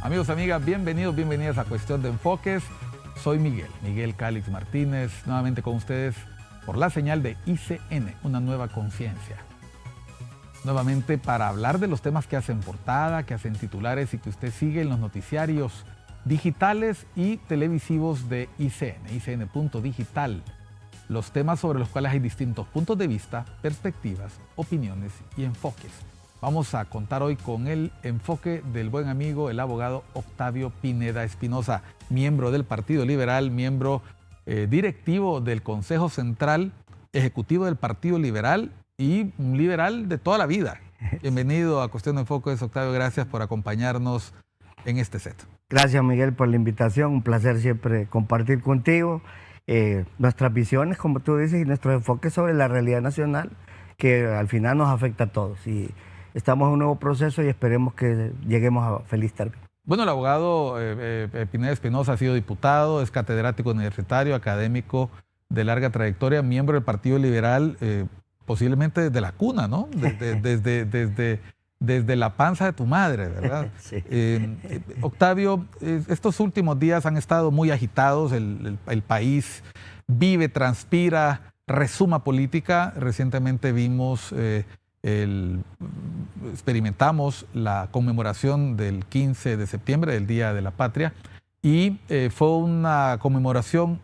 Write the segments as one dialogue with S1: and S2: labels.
S1: Amigos, amigas, bienvenidos, bienvenidas a Cuestión de Enfoques. Soy Miguel Cálix Martínez, nuevamente con ustedes por la señal de ICN, Una Nueva Conciencia. Nuevamente para hablar de los temas que hacen portada, que hacen titulares y que usted sigue en los noticiarios digitales y televisivos de ICN, ICN.digital. Los temas sobre los cuales hay distintos puntos de vista, perspectivas, opiniones y enfoques. Vamos a contar hoy con el enfoque del buen amigo, el abogado Octavio Pineda Espinosa, miembro del Partido Liberal, miembro directivo del Consejo Central Ejecutivo del Partido Liberal y un liberal de toda la vida. Bienvenido a Cuestión de Enfoques, Octavio, gracias por acompañarnos en este set.
S2: Gracias, Miguel, por la invitación, un placer siempre compartir contigo nuestras visiones, como tú dices, y nuestros enfoques sobre la realidad nacional, que al final nos afecta a todos. Y estamos en un nuevo proceso y esperemos que lleguemos a feliz término.
S1: Bueno, el abogado Pineda Espinosa ha sido diputado, es catedrático universitario, académico de larga trayectoria, miembro del Partido Liberal, posiblemente desde la cuna, ¿no? Desde la panza de tu madre, ¿verdad?
S2: Sí.
S1: Octavio, estos últimos días han estado muy agitados, el país vive, transpira, resuma política. Recientemente experimentamos la conmemoración del 15 de septiembre, del Día de la Patria, y fue una conmemoración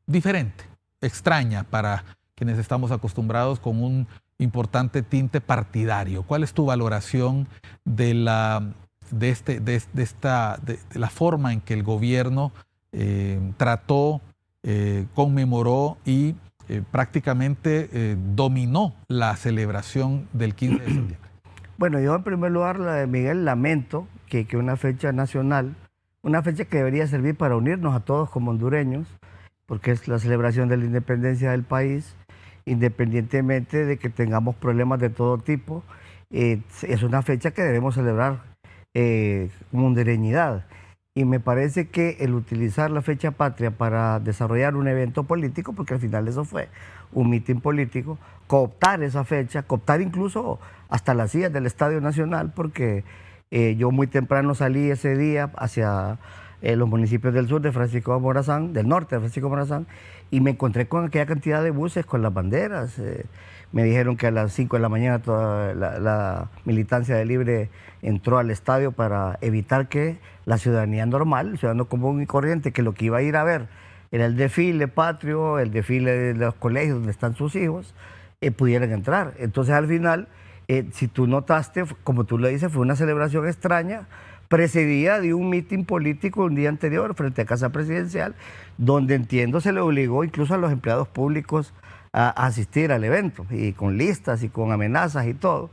S1: diferente, extraña para quienes estamos acostumbrados con un importante tinte partidario. ¿Cuál es tu valoración de la forma en que el gobierno trató, conmemoró y prácticamente dominó la celebración del 15 de septiembre?
S2: Bueno, yo en primer lugar, Miguel, lamento que una fecha nacional, una fecha que debería servir para unirnos a todos como hondureños, porque es la celebración de la independencia del país, independientemente de que tengamos problemas de todo tipo, es una fecha que debemos celebrar con hondureñidad. Y me parece que el utilizar la fecha patria para desarrollar un evento político, porque al final eso fue un mitin político, cooptar esa fecha, cooptar incluso hasta las sillas del Estadio Nacional, porque yo muy temprano salí ese día hacia los municipios del sur de Francisco Morazán, del norte de Francisco Morazán, y me encontré con aquella cantidad de buses con las banderas. Me dijeron que a las 5 de la mañana toda la militancia de Libre entró al estadio para evitar que la ciudadanía normal, el ciudadano común y corriente, que lo que iba a ir a ver era el desfile patrio, el desfile de los colegios donde están sus hijos, pudieran entrar. Entonces al final, si tú notaste, como tú le dices, fue una celebración extraña, precedida de un mitin político un día anterior frente a Casa Presidencial, donde entiendo se le obligó incluso a los empleados públicos a asistir al evento, y con listas y con amenazas y todo.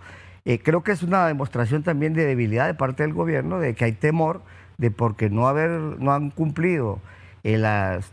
S2: Creo que es una demostración también de debilidad de parte del gobierno, de que hay temor de porque no han cumplido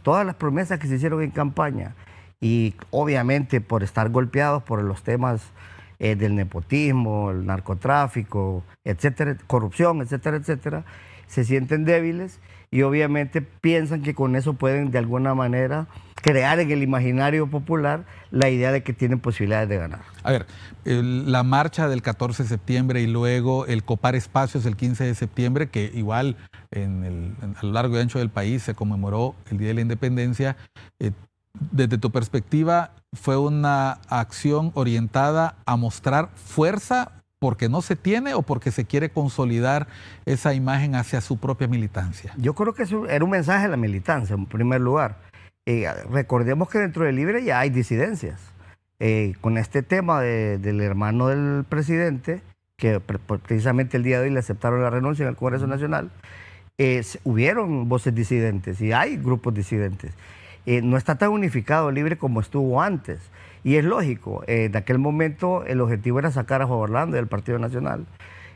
S2: todas las promesas que se hicieron en campaña, y obviamente por estar golpeados por los temas del nepotismo, el narcotráfico, etcétera, corrupción, etcétera, etcétera, se sienten débiles y obviamente piensan que con eso pueden de alguna manera crear en el imaginario popular la idea de que tienen posibilidades de ganar.
S1: A ver, la marcha del 14 de septiembre y luego el copar espacios el 15 de septiembre, que igual a lo largo y ancho del país se conmemoró el Día de la Independencia. Desde tu perspectiva, ¿fue una acción orientada a mostrar fuerza porque no se tiene o porque se quiere consolidar esa imagen hacia su propia militancia?
S2: Yo creo que eso era un mensaje a la militancia, en primer lugar. Recordemos que dentro del Libre ya hay disidencias. Con este tema del hermano del presidente, que precisamente el día de hoy le aceptaron la renuncia en el Congreso Nacional, hubieron voces disidentes y hay grupos disidentes. No está tan unificado Libre como estuvo antes. Y es lógico, en aquel momento el objetivo era sacar a Juan Orlando del Partido Nacional.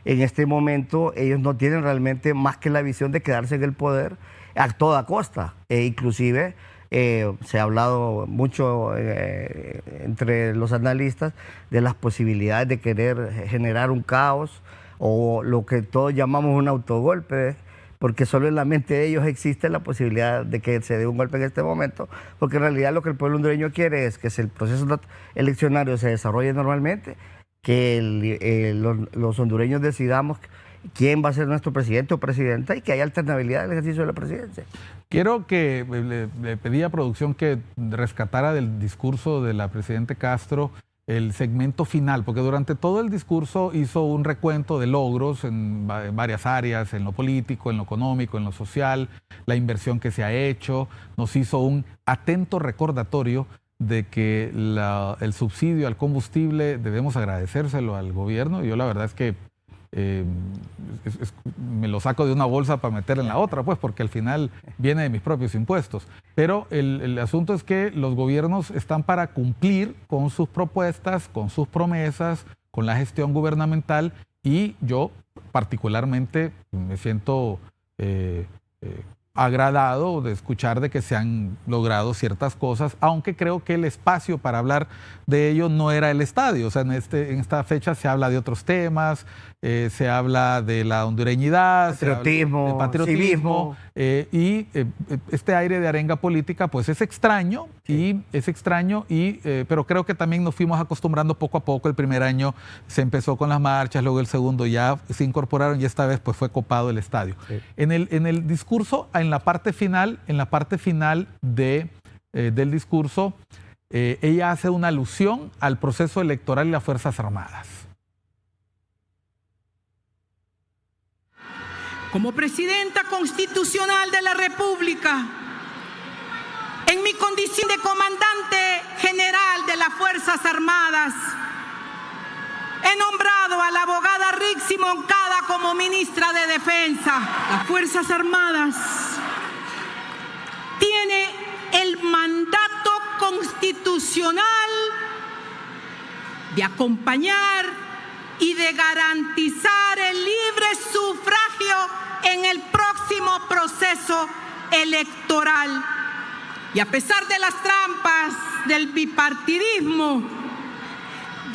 S2: En este momento ellos no tienen realmente más que la visión de quedarse en el poder a toda costa. Inclusive se ha hablado mucho entre los analistas de las posibilidades de querer generar un caos o lo que todos llamamos un autogolpe, porque solo en la mente de ellos existe la posibilidad de que se dé un golpe en este momento, porque en realidad lo que el pueblo hondureño quiere es que el proceso eleccionario se desarrolle normalmente, que los hondureños decidamos quién va a ser nuestro presidente o presidenta y que haya alternabilidad del ejercicio de la presidencia.
S1: Quiero que le pedí a producción que rescatara del discurso de la presidenta Castro el segmento final, porque durante todo el discurso hizo un recuento de logros en varias áreas, en lo político, en lo económico, en lo social, la inversión que se ha hecho, nos hizo un atento recordatorio de que el subsidio al combustible debemos agradecérselo al gobierno. Yo la verdad es que me lo saco de una bolsa para meter en la otra, pues, porque al final viene de mis propios impuestos. Pero el asunto es que los gobiernos están para cumplir con sus propuestas, con sus promesas, con la gestión gubernamental, y yo particularmente me siento agradado de escuchar de que se han logrado ciertas cosas, aunque creo que el espacio para hablar de ello no era el estadio. O sea, en esta fecha se habla de otros temas, se habla de la hondureñidad,
S2: patriotismo,
S1: patriotismo, y este aire de arenga política pues es extraño, sí. Pero creo que también nos fuimos acostumbrando poco a poco. El primer año se empezó con las marchas, luego el segundo ya se incorporaron y esta vez pues fue copado el estadio. Sí. En el discurso, en la parte final del discurso, ella hace una alusión al proceso electoral y las Fuerzas Armadas.
S3: Como presidenta constitucional de la República, en mi condición de comandante general de las Fuerzas Armadas, he nombrado a la abogada Rixi Moncada como ministra de Defensa. Las Fuerzas Armadas tiene el mandato constitucional de acompañar y de garantizar el libre sufragio en el próximo proceso electoral. Y a pesar de las trampas del bipartidismo,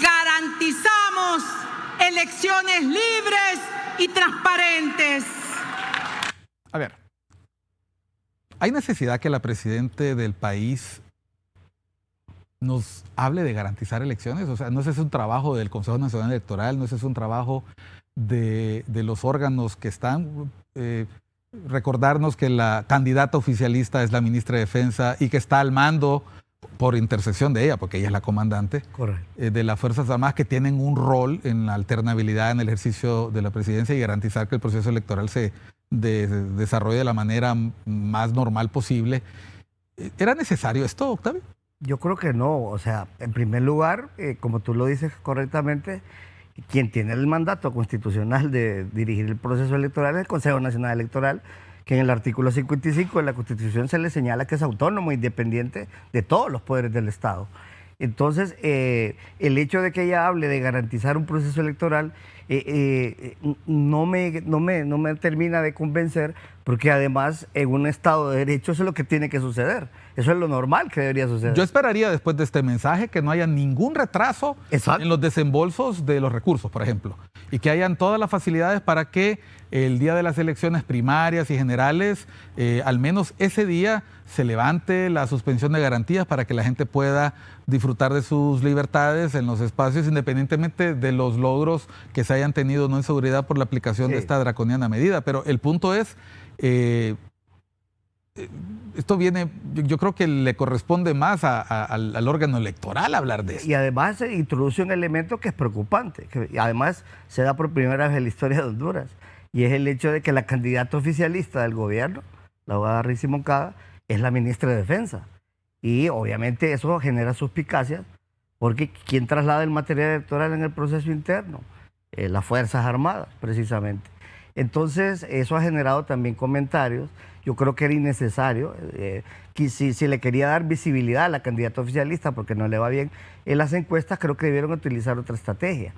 S3: garantizamos elecciones libres y transparentes.
S1: A ver, ¿hay necesidad que la presidenta del país nos hable de garantizar elecciones? O sea, ¿no ese es un trabajo del Consejo Nacional Electoral? ¿No ese es un trabajo de los órganos que están? Recordarnos que la candidata oficialista es la ministra de Defensa y que está al mando, por intersección de ella, porque ella es la comandante, de las Fuerzas Armadas, que tienen un rol en la alternabilidad en el ejercicio de la presidencia y garantizar que el proceso electoral se desarrolle de la manera más normal posible. ¿Era necesario esto, Octavio?
S2: Yo creo que no. O sea, en primer lugar, como tú lo dices correctamente, quien tiene el mandato constitucional de dirigir el proceso electoral es el Consejo Nacional Electoral, que en el artículo 55 de la Constitución se le señala que es autónomo e independiente de todos los poderes del Estado. Entonces, el hecho de que ella hable de garantizar un proceso electoral no me termina de convencer, porque además en un Estado de Derecho eso es lo que tiene que suceder. Eso es lo normal que debería suceder.
S1: Yo esperaría después de este mensaje que no haya ningún retraso en los desembolsos de los recursos, por ejemplo, y que hayan todas las facilidades para que el día de las elecciones primarias y generales, al menos ese día, se levante la suspensión de garantías para que la gente pueda disfrutar de sus libertades en los espacios, independientemente de los logros que se hayan tenido no en seguridad por la aplicación de esta draconiana medida. Pero el punto es, esto viene, yo creo que le corresponde más al órgano electoral hablar de esto.
S2: Y además se introduce un elemento que es preocupante, que además se da por primera vez en la historia de Honduras, y es el hecho de que la candidata oficialista del gobierno, la abogada Rixi Moncada, es la ministra de Defensa. Y obviamente eso genera suspicacias, porque ¿quién traslada el material electoral en el proceso interno? Las Fuerzas Armadas, precisamente. Entonces, eso ha generado también comentarios. Yo creo que era innecesario, que si le quería dar visibilidad a la candidata oficialista porque no le va bien en las encuestas, creo que debieron utilizar otra estrategia.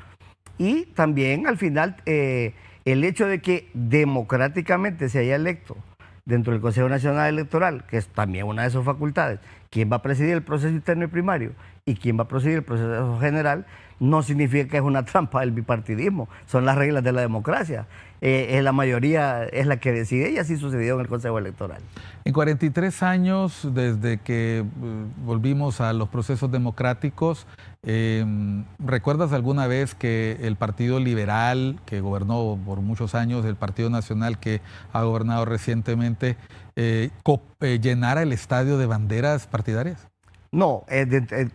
S2: Y también, al final, el hecho de que democráticamente se haya electo dentro del Consejo Nacional Electoral, que es también una de sus facultades, quién va a presidir el proceso interno y primario y quién va a presidir el proceso general, no significa que es una trampa del bipartidismo, son las reglas de la democracia. La mayoría es la que decide y así sucedió en el Consejo Electoral.
S1: En 43 años, desde que volvimos a los procesos democráticos, ¿recuerdas alguna vez que el Partido Liberal, que gobernó por muchos años, el Partido Nacional, que ha gobernado recientemente, llenara el estadio de banderas partidarias?
S2: No,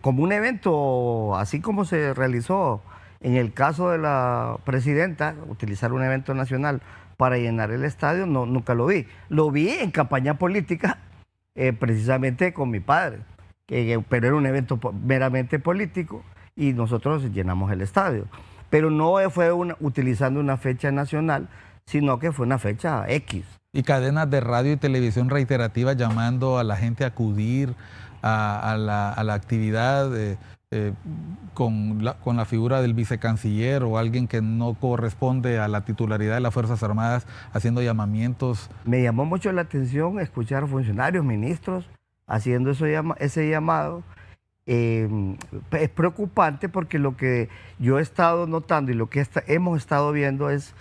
S2: como un evento, así como se realizó en el caso de la presidenta, utilizar un evento nacional para llenar el estadio, no, nunca lo vi. Lo vi en campaña política, precisamente con mi padre, pero era un evento meramente político y nosotros llenamos el estadio. Pero no fue utilizando una fecha nacional, sino que fue una fecha X.
S1: Y cadenas de radio y televisión reiterativas llamando a la gente a acudir a la actividad con la figura del vicecanciller o alguien que no corresponde a la titularidad de las Fuerzas Armadas haciendo llamamientos.
S2: Me llamó mucho la atención escuchar funcionarios, ministros, haciendo ese llamado. Es preocupante porque lo que yo he estado notando y lo que hemos estado viendo es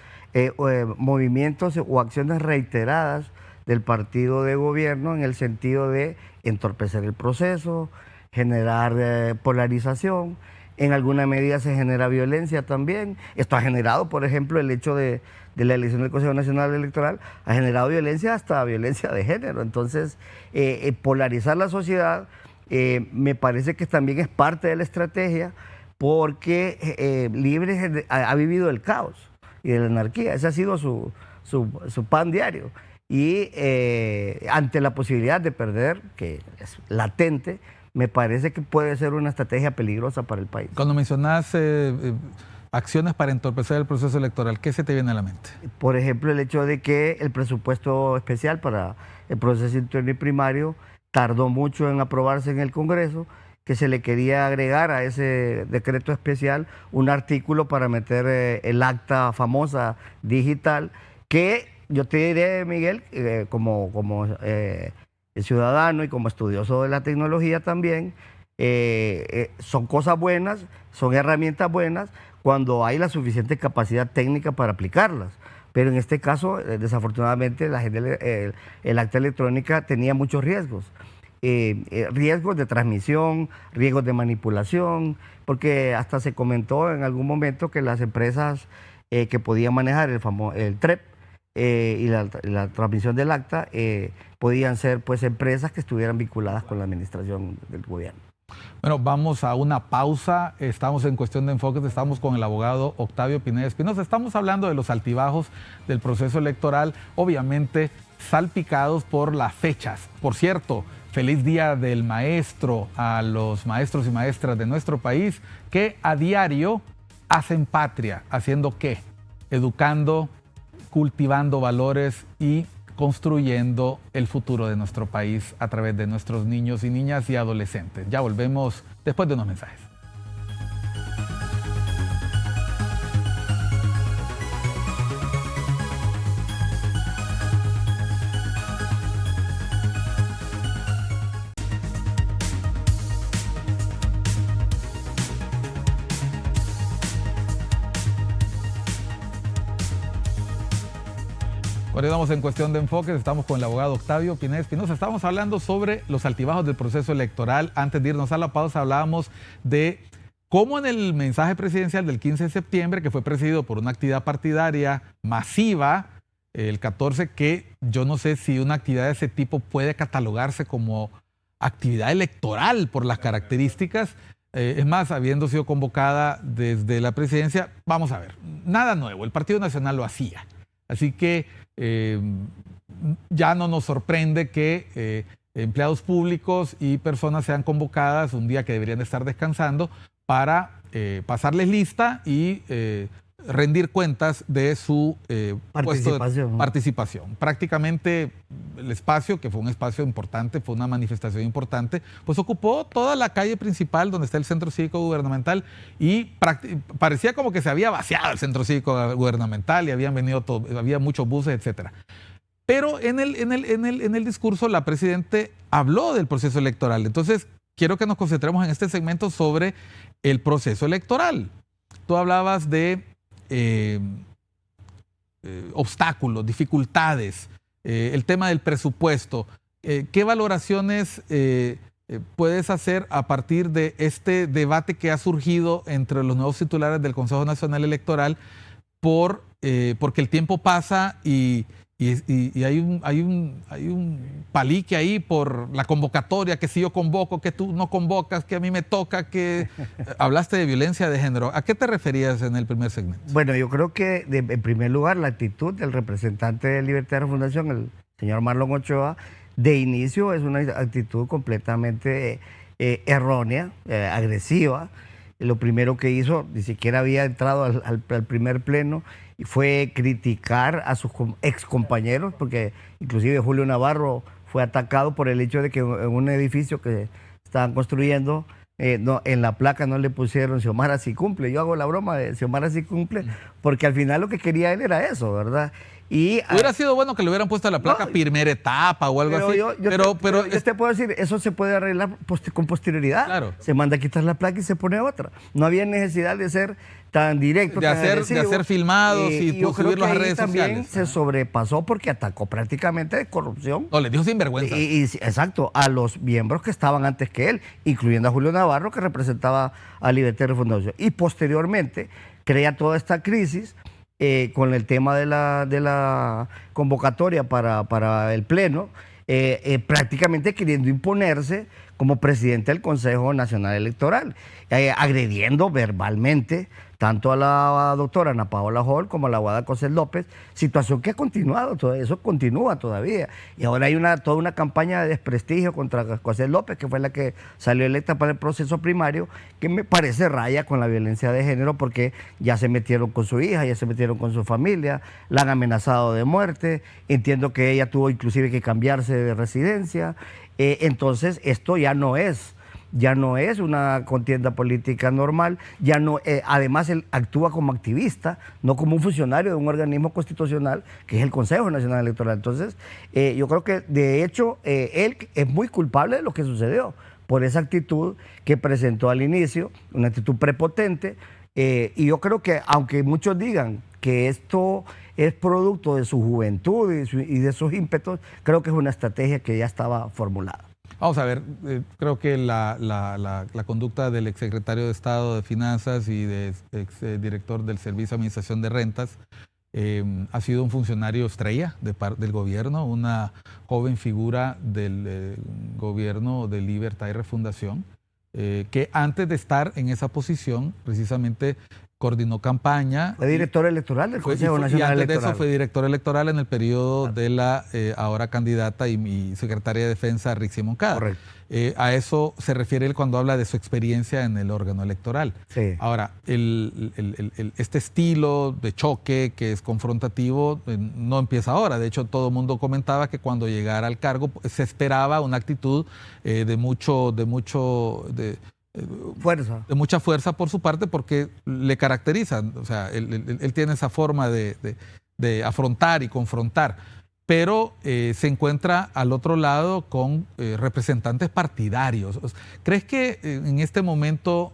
S2: movimientos o acciones reiteradas del partido de gobierno en el sentido de entorpecer el proceso, generar polarización. En alguna medida se genera violencia también. Esto ha generado, por ejemplo, el hecho de la elección del Consejo Nacional Electoral, ha generado violencia, hasta violencia de género. Entonces, polarizar la sociedad me parece que también es parte de la estrategia, porque Libre ha vivido el caos y de la anarquía. Ese ha sido su pan diario. Y ante la posibilidad de perder, que es latente, me parece que puede ser una estrategia peligrosa para el país.
S1: Cuando mencionas acciones para entorpecer el proceso electoral, ¿qué se te viene a la mente?
S2: Por ejemplo, el hecho de que el presupuesto especial para el proceso interno y primario tardó mucho en aprobarse en el Congreso, que se le quería agregar a ese decreto especial un artículo para meter el acta famosa digital, que yo te diré, Miguel, como ciudadano y como estudioso de la tecnología también, son cosas buenas, son herramientas buenas cuando hay la suficiente capacidad técnica para aplicarlas. Pero en este caso, desafortunadamente, el acta electrónica tenía muchos riesgos. Riesgos de transmisión, riesgos de manipulación, porque hasta se comentó en algún momento que las empresas que podían manejar el TREP y la transmisión del acta podían ser pues empresas que estuvieran vinculadas con la administración del gobierno.
S1: Bueno, vamos a una pausa. Estamos en Cuestión de Enfoques, estamos con el abogado Octavio Pineda Espinosa. Estamos hablando de los altibajos del proceso electoral, obviamente salpicados por las fechas. Por cierto, feliz Día del Maestro a los maestros y maestras de nuestro país que a diario hacen patria. ¿Haciendo qué? Educando, cultivando valores y construyendo el futuro de nuestro país a través de nuestros niños y niñas y adolescentes. Ya volvemos después de unos mensajes. Continuamos en Cuestión de Enfoques, estamos con el abogado Octavio Pineda Espinosa. Estamos hablando sobre los altibajos del proceso electoral. Antes de irnos a la pausa hablábamos de cómo en el mensaje presidencial del 15 de septiembre, que fue presidido por una actividad partidaria masiva, el 14, que yo no sé si una actividad de ese tipo puede catalogarse como actividad electoral por las características. Es más, habiendo sido convocada desde la presidencia, vamos a ver, nada nuevo, el Partido Nacional lo hacía. Así que ya no nos sorprende que empleados públicos y personas sean convocadas un día que deberían estar descansando para pasarles lista y rendir cuentas de su puesto de participación. Prácticamente el espacio, que fue un espacio importante, fue una manifestación importante, pues ocupó toda la calle principal donde está el Centro Cívico Gubernamental y parecía como que se había vaciado el Centro Cívico Gubernamental y habían venido había muchos buses, etcétera. Pero en el discurso la Presidenta habló del proceso electoral. Entonces, quiero que nos concentremos en este segmento sobre el proceso electoral. Tú hablabas de obstáculos, dificultades, el tema del presupuesto. ¿Qué valoraciones puedes hacer a partir de este debate que ha surgido entre los nuevos titulares del Consejo Nacional Electoral porque el tiempo pasa y hay un palique ahí por la convocatoria, que si yo convoco, que tú no convocas, que a mí me toca, que hablaste de violencia de género? ¿A qué te referías en el primer segmento?
S2: Bueno, yo creo que en primer lugar la actitud del representante de Libertad de Refundación, el señor Marlon Ochoa, de inicio es una actitud completamente errónea, agresiva. Lo primero que hizo, ni siquiera había entrado al primer pleno, y fue criticar a sus excompañeros, porque inclusive Julio Navarro fue atacado por el hecho de que en un edificio que estaban construyendo, en la placa no le pusieron Xiomara sí cumple. Yo hago la broma de Xiomara sí cumple, porque al final lo que quería él era eso, ¿verdad? Y
S1: hubiera sido bueno que le hubieran puesto a la placa primera etapa o algo así.
S2: Yo te puedo decir, eso se puede arreglar con posterioridad.
S1: Claro.
S2: Se manda a quitar la placa y se pone otra. No había necesidad de ser tan directo,
S1: de hacer filmados y subirlos a redes
S2: también
S1: sociales.
S2: Se sobrepasó porque atacó prácticamente de corrupción.
S1: No, le dijo sinvergüenza.
S2: Exacto, a los miembros que estaban antes que él, incluyendo a Julio Navarro, que representaba a Libertad de Refundación. Y posteriormente crea toda esta crisis con el tema de la convocatoria para el Pleno, prácticamente queriendo imponerse como presidente del Consejo Nacional Electoral, agrediendo verbalmente tanto a la doctora Ana Paola Hall como a la abogada Cosel López, situación que ha continuado, eso continúa todavía. Y ahora hay toda una campaña de desprestigio contra Cosel López, que fue la que salió electa para el proceso primario, que me parece raya con la violencia de género, porque ya se metieron con su hija, ya se metieron con su familia, la han amenazado de muerte. Entiendo que ella tuvo inclusive que cambiarse de residencia. Entonces esto ya no es una contienda política normal, ya no, además él actúa como activista, no como un funcionario de un organismo constitucional que es el Consejo Nacional Electoral. Entonces, yo creo que de hecho él es muy culpable de lo que sucedió por esa actitud que presentó al inicio, una actitud prepotente, y yo creo que aunque muchos digan que esto es producto de su juventud y de sus ímpetus, creo que es una estrategia que ya estaba formulada.
S1: Vamos a ver, creo que la conducta del exsecretario de Estado de Finanzas y del exdirector del Servicio de Administración de Rentas ha sido un funcionario estrella del gobierno, una joven figura del gobierno de Libertad y Refundación, que antes de estar en esa posición precisamente coordinó campaña.
S2: Fue director electoral del Consejo Nacional Electoral. Y antes de eso
S1: fue director electoral en el periodo de la ahora candidata y secretaria de Defensa, Rixi Moncada.
S2: Correcto.
S1: A eso se refiere él cuando habla de su experiencia en el órgano electoral.
S2: Sí.
S1: Ahora, este estilo de choque que es confrontativo no empieza ahora. De hecho, todo el mundo comentaba que cuando llegara al cargo se esperaba una actitud de mucha fuerza por su parte, porque le caracteriza, o sea, él tiene esa forma de afrontar y confrontar, pero se encuentra al otro lado con representantes partidarios. ¿Crees que en este momento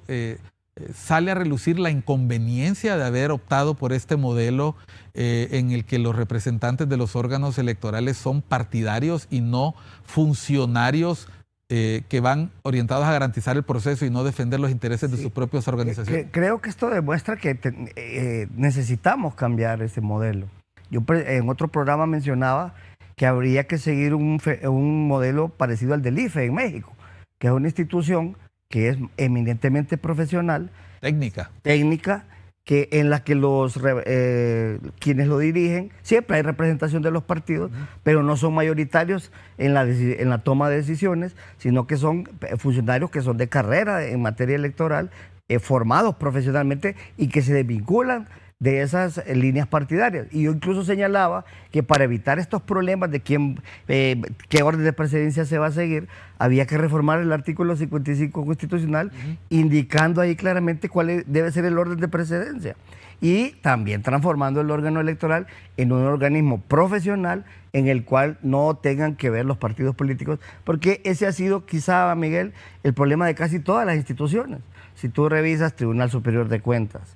S1: sale a relucir la inconveniencia de haber optado por este modelo en el que los representantes de los órganos electorales son partidarios y no funcionarios que van orientados a garantizar el proceso y no defender los intereses de sus propias organizaciones?
S2: Creo que esto demuestra que necesitamos cambiar ese modelo. Yo en otro programa mencionaba que habría que seguir un modelo parecido al del IFE en México, que es una institución que es eminentemente profesional.
S1: Técnica.
S2: En la que quienes lo dirigen, siempre hay representación de los partidos, pero no son mayoritarios en la toma de decisiones, sino que son funcionarios que son de carrera en materia electoral, formados profesionalmente y que se desvinculan de esas líneas partidarias. Y yo incluso señalaba que para evitar estos problemas de qué orden de precedencia se va a seguir, había que reformar el artículo 55 constitucional, indicando ahí claramente cuál debe ser el orden de precedencia. y también transformando el órgano electoral en un organismo profesional en el cual no tengan que ver los partidos políticos, porque ese ha sido quizá, Miguel, el problema de casi todas las instituciones. Si tú revisas Tribunal Superior de Cuentas,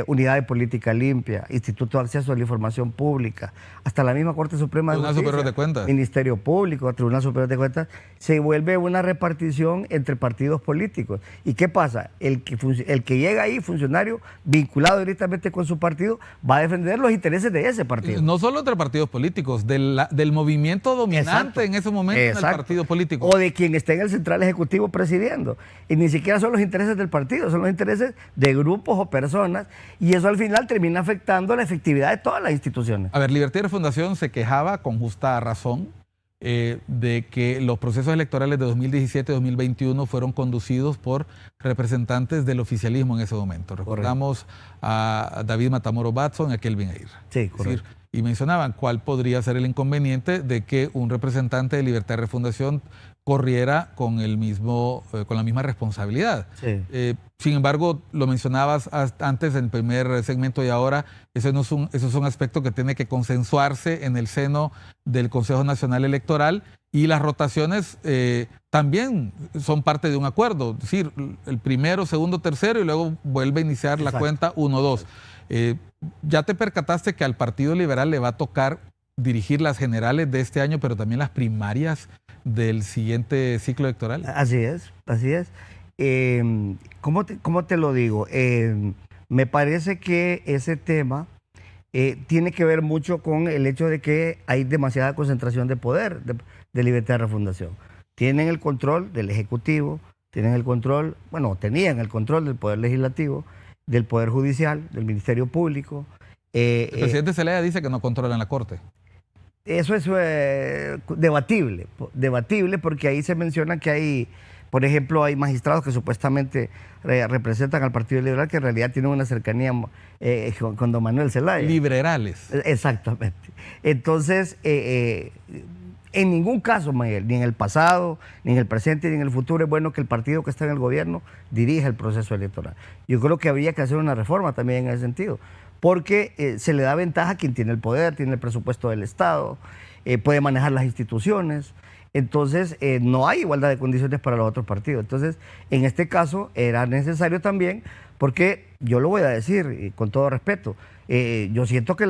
S2: Unidad de Política Limpia, Instituto de Acceso a la Información Pública, hasta la misma Corte Suprema de
S1: Tribunal
S2: Justicia,
S1: Superior de Cuentas,
S2: Ministerio Público, Tribunal Superior de Cuentas, se vuelve una repartición entre partidos políticos. ¿Y qué pasa? El que llega ahí, funcionario vinculado directamente con su partido, va a defender los intereses de ese partido.
S1: no solo entre partidos políticos, del movimiento dominante. Exacto. En ese momento. Exacto. En el partido político.
S2: O de quien esté en el central ejecutivo presidiendo. Y ni siquiera son los intereses del partido, son los intereses de grupos o personas, y eso al final termina afectando la efectividad de todas las instituciones.
S1: A ver, Libertad y Refundación se quejaba con justa razón de que los procesos electorales de 2017 y 2021 fueron conducidos por representantes del oficialismo en ese momento. Recordamos a David Matamoros Batson y a Kelvin Aguirre.
S2: Sí, correcto.
S1: Y mencionaban cuál podría ser el inconveniente de que un representante de Libertad y Refundación corriera con la misma responsabilidad.
S2: Sí.
S1: Sin embargo, lo mencionabas antes en el primer segmento y ahora, eso es un aspecto que tiene que consensuarse en el seno del Consejo Nacional Electoral, y las rotaciones también son parte de un acuerdo, es decir, el primero, segundo, tercero, y luego vuelve a iniciar la cuenta 1-2. Ya te percataste que al Partido Liberal le va a tocar dirigir las generales de este año, pero también las primarias del siguiente ciclo electoral.
S2: Así es, así es. ¿Cómo te lo digo? Me parece que ese tema tiene que ver mucho con el hecho de que hay demasiada concentración de poder de Libertad de Refundación. Tienen el control del Ejecutivo, tenían el control del Poder Legislativo, del Poder Judicial, del Ministerio Público.
S1: El presidente Zelaya dice que no controlan la Corte.
S2: Eso es debatible porque ahí se menciona que hay, por ejemplo, hay magistrados que supuestamente representan al Partido Liberal que en realidad tienen una cercanía con don Manuel Zelaya.
S1: Liberales.
S2: Exactamente. Entonces, en ningún caso, Miguel, ni en el pasado, ni en el presente, ni en el futuro, es bueno que el partido que está en el gobierno dirija el proceso electoral. Yo creo que habría que hacer una reforma también en ese sentido, porque se le da ventaja a quien tiene el poder, tiene el presupuesto del Estado, puede manejar las instituciones. Entonces, no hay igualdad de condiciones para los otros partidos. Entonces, en este caso, era necesario también, porque yo lo voy a decir con todo respeto, yo siento que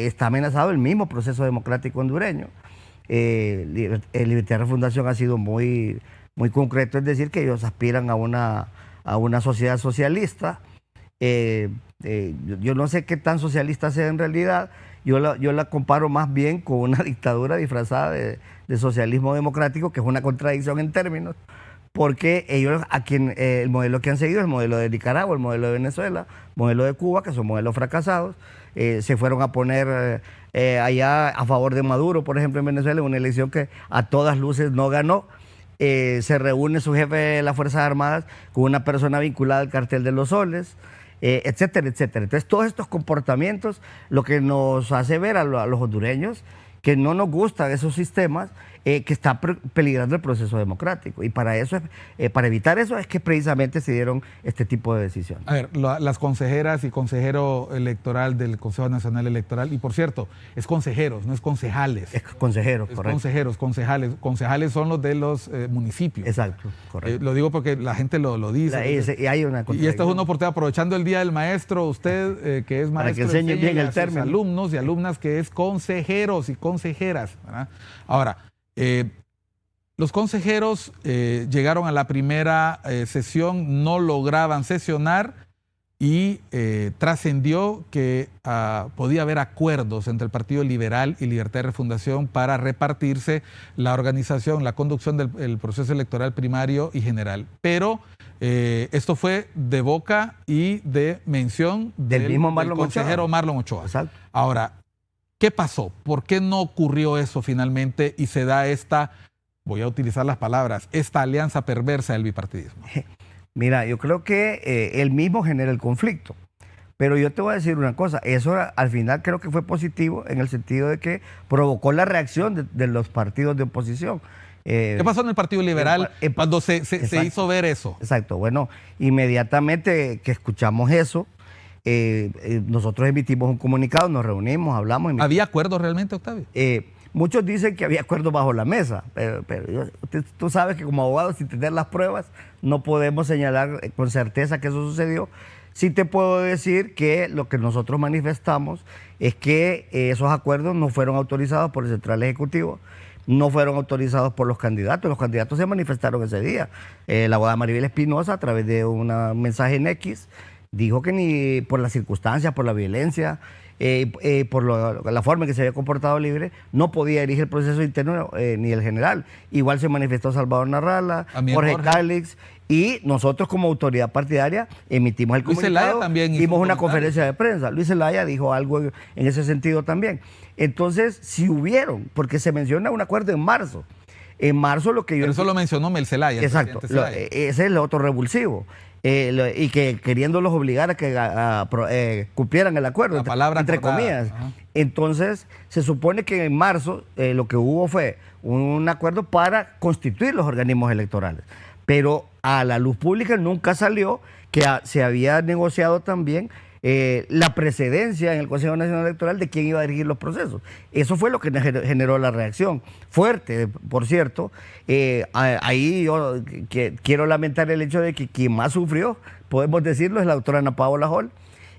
S2: está amenazado el mismo proceso democrático hondureño. Libertad de Refundación ha sido muy, muy concreto, es decir, que ellos aspiran a una sociedad socialista. Yo no sé qué tan socialista sea en realidad. Yo la comparo más bien con una dictadura disfrazada de socialismo democrático, que es una contradicción en términos, porque ellos, el modelo que han seguido es el modelo de Nicaragua, el modelo de Venezuela, el modelo de Cuba, que son modelos fracasados. Se fueron a poner allá a favor de Maduro, por ejemplo, en Venezuela, en una elección que a todas luces no ganó. Se reúne su jefe de las Fuerzas Armadas con una persona vinculada al cartel de los Soles, etcétera, etcétera. Entonces, todos estos comportamientos, lo que nos hace ver a los hondureños que no nos gustan esos sistemas, que está peligrando el proceso democrático. Y para evitar eso es que precisamente se dieron este tipo de decisiones.
S1: A ver, las consejeras y consejero electoral del Consejo Nacional Electoral, y por cierto, es consejeros, no es concejales.
S2: Es consejeros, correcto.
S1: Consejeros, concejales. Concejales son los de los municipios.
S2: Exacto, correcto.
S1: Lo digo porque la gente lo dice.
S2: Y hay una
S1: y esta es una oportunidad, aprovechando el Día del Maestro, usted que es maestro,
S2: para que enseñe bien el término.
S1: Alumnos y alumnas que es consejeros y consejeras, ¿verdad? Ahora, los consejeros llegaron a la primera sesión, no lograban sesionar y trascendió que podía haber acuerdos entre el Partido Liberal y Libertad de Refundación para repartirse la organización, la conducción del proceso electoral primario y general. Pero esto fue de boca y de mención del mismo consejero Marlon Ochoa.
S2: Exacto.
S1: Ahora, ¿qué pasó? ¿Por qué no ocurrió eso finalmente y se da esta, voy a utilizar las palabras, esta alianza perversa del bipartidismo?
S2: Mira, yo creo que él mismo genera el conflicto. Pero yo te voy a decir una cosa, eso al final creo que fue positivo en el sentido de que provocó la reacción de los partidos de oposición.
S1: ¿Qué pasó en el Partido Liberal cuando se hizo ver eso?
S2: Exacto, bueno, inmediatamente que escuchamos eso, nosotros emitimos un comunicado, nos reunimos, hablamos.
S1: ¿Había acuerdo realmente, Octavio?
S2: Muchos dicen que había acuerdo bajo la mesa, pero tú sabes que como abogados, sin tener las pruebas, no podemos señalar con certeza que eso sucedió. Sí te puedo decir que lo que nosotros manifestamos es que esos acuerdos no fueron autorizados por el Central Ejecutivo, no fueron autorizados por los candidatos. Los candidatos se manifestaron ese día. La abogada Maribel Espinosa, a través de un mensaje en X, dijo que ni por las circunstancias, por la violencia, por la forma en que se había comportado Libre, no podía dirigir el proceso interno ni el general. Igual se manifestó Salvador Narrala, Jorge Cálix, y nosotros como autoridad partidaria emitimos el comunicado, dimos una conferencia de prensa. Luis Zelaya dijo algo en ese sentido también. Entonces, si hubieron, porque se menciona un acuerdo en marzo. En marzo lo que yo...
S1: Pero eso lo mencionó Mel Zelaya.
S2: Exacto, ese es el otro revulsivo. Y que queriéndolos obligar a que cumplieran el acuerdo,
S1: la palabra
S2: entre
S1: acordada.
S2: comillas.
S1: Ajá.
S2: Entonces, se supone que en marzo lo que hubo fue un acuerdo para constituir los organismos electorales. Pero a la luz pública nunca salió que se había negociado también la precedencia en el Consejo Nacional Electoral de quién iba a dirigir los procesos. Eso fue lo que generó la reacción. Fuerte, por cierto. Ahí yo quiero lamentar el hecho de que quien más sufrió, podemos decirlo, es la doctora Ana Paola Hall,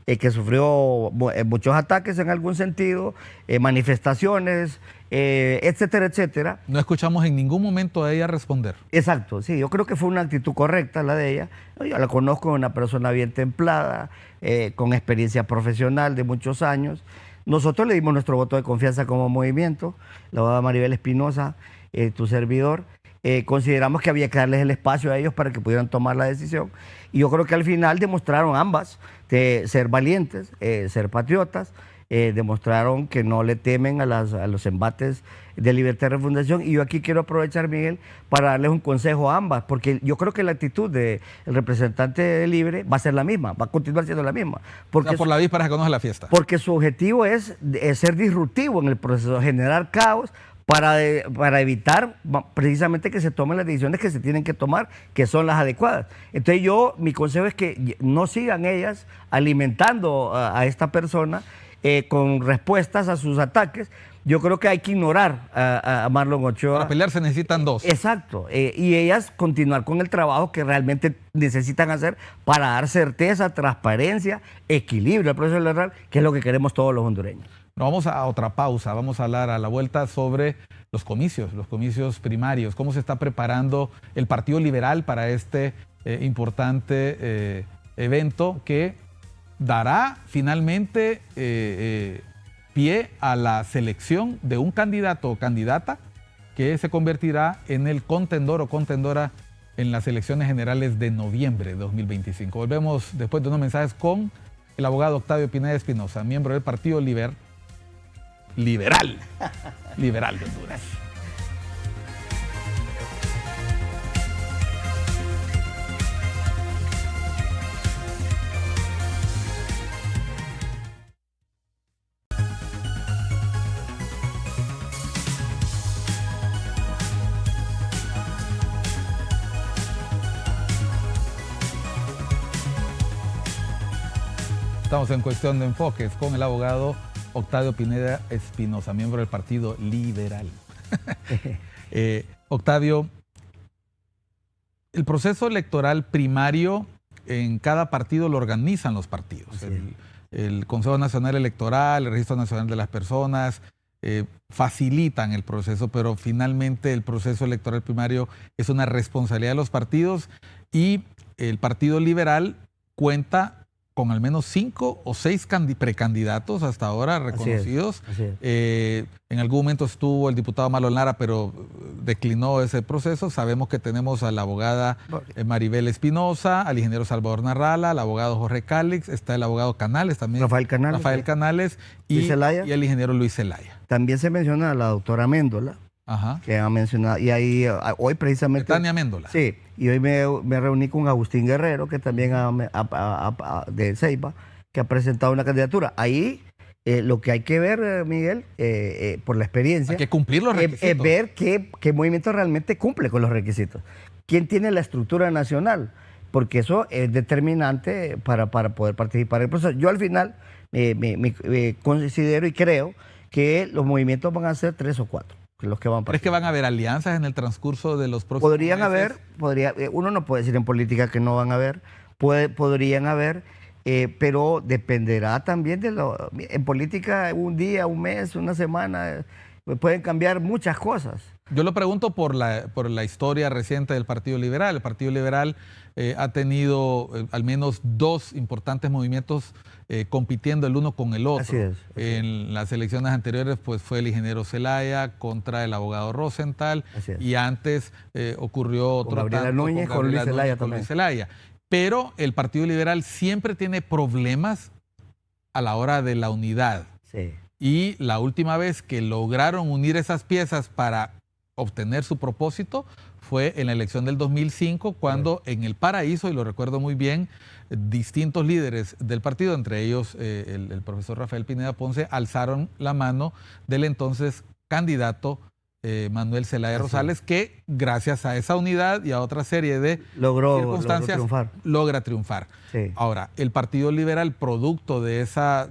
S2: que sufrió muchos ataques en algún sentido, manifestaciones, etcétera, etcétera.
S1: No escuchamos en ningún momento a ella responder.
S2: Exacto, sí, yo creo que fue una actitud correcta la de ella. Yo la conozco, una persona bien templada, con experiencia profesional de muchos años. Nosotros le dimos nuestro voto de confianza como movimiento, la abogada Maribel Espinosa, tu servidor. Consideramos que había que darles el espacio a ellos para que pudieran tomar la decisión. Y yo creo que al final demostraron ambas de ser valientes, ser patriotas, demostraron que no le temen a los embates de libertad y refundación. Y yo aquí quiero aprovechar, Miguel, para darles un consejo a ambas, porque yo creo que la actitud del representante de Libre va a ser la misma, va a continuar siendo la misma. Porque
S1: por la víspera se conoce la fiesta.
S2: Porque su objetivo es ser disruptivo en el proceso, generar caos, para evitar precisamente que se tomen las decisiones que se tienen que tomar, que son las adecuadas. Entonces mi consejo es que no sigan ellas alimentando a esta persona con respuestas a sus ataques. Yo creo que hay que ignorar a Marlon Ochoa.
S1: Para pelear se necesitan dos.
S2: Exacto. Y ellas continuar con el trabajo que realmente necesitan hacer para dar certeza, transparencia, equilibrio al proceso electoral, que es lo que queremos todos los hondureños.
S1: Nos vamos a otra pausa, vamos a hablar a la vuelta sobre los comicios primarios, cómo se está preparando el Partido Liberal para este importante evento que dará finalmente pie a la selección de un candidato o candidata que se convertirá en el contendor o contendora en las elecciones generales de noviembre de 2025. Volvemos después de unos mensajes con el abogado Octavio Pineda Espinosa, miembro del Partido Liberal de Honduras. Estamos en Cuestión de Enfoques con el abogado Octavio Pineda Espinosa, miembro del Partido Liberal. Octavio, el proceso electoral primario en cada partido lo organizan los partidos. El Consejo Nacional Electoral, el Registro Nacional de las Personas, facilitan el proceso, pero finalmente el proceso electoral primario es una responsabilidad de los partidos y el Partido Liberal cuenta con al menos 5 o 6 precandidatos hasta ahora reconocidos.
S2: Así es.
S1: En algún momento estuvo el diputado Marlon Lara, pero declinó ese proceso. Sabemos que tenemos a la abogada Maribel Espinosa, al ingeniero Salvador Narrala, al abogado Jorge Cálix, está el abogado Canales también. Rafael Canales y el ingeniero Luis Zelaya.
S2: También se menciona a la doctora Méndola.
S1: Ajá.
S2: Que ha mencionado, y ahí hoy precisamente...
S1: Tania Méndola.
S2: Sí, y hoy me reuní con Agustín Guerrero, que también de Ceiba, que ha presentado una candidatura. Ahí lo que hay que ver, Miguel, por la experiencia...
S1: Hay que cumplir los requisitos.
S2: Es ver qué movimiento realmente cumple con los requisitos. ¿Quién tiene la estructura nacional? porque eso es determinante para poder participar en el proceso. Yo al final considero y creo que los movimientos van a ser 3 o 4. Los que van a
S1: ¿Crees que van a haber alianzas en el transcurso de los próximos
S2: Podrían
S1: meses?
S2: haber, uno no puede decir en política que no van a haber, podrían haber, pero dependerá también en política un día, un mes, una semana, pueden cambiar muchas cosas.
S1: Yo lo pregunto por la historia reciente del Partido Liberal. El Partido Liberal ha tenido al menos 2 importantes movimientos compitiendo el uno con el otro.
S2: Así es.
S1: En las elecciones anteriores pues fue el ingeniero Zelaya contra el abogado Rosenthal, y antes ocurrió otro
S2: con Gabriela Núñez, con Luis Zelaya también.
S1: Pero el Partido Liberal siempre tiene problemas a la hora de la unidad.
S2: Sí.
S1: Y la última vez que lograron unir esas piezas para obtener su propósito fue en la elección del 2005, cuando en el Paraíso, y lo recuerdo muy bien, distintos líderes del partido, entre ellos el profesor Rafael Pineda Ponce, alzaron la mano del entonces candidato Manuel Zelaya Rosales, que gracias a esa unidad y a otra serie de circunstancias logra triunfar.
S2: Sí.
S1: Ahora, el Partido Liberal, producto de esa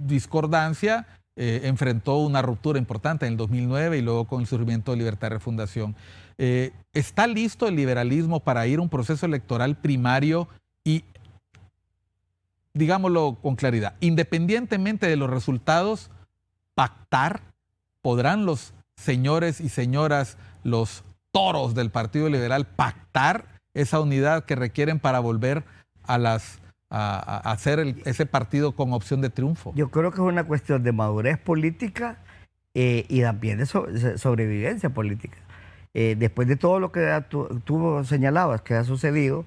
S1: discordancia, enfrentó una ruptura importante en el 2009 y luego con el surgimiento de Libertad y Refundación. ¿Está listo el liberalismo para ir a un proceso electoral primario y, digámoslo con claridad, independientemente de los resultados, pactar? ¿Podrán los señores y señoras, los toros del Partido Liberal, pactar esa unidad que requieren para volver a hacer ese partido con opción de triunfo?
S2: Yo creo que es una cuestión de madurez política y también de sobrevivencia política. Después de todo lo que tú señalabas que ha sucedido,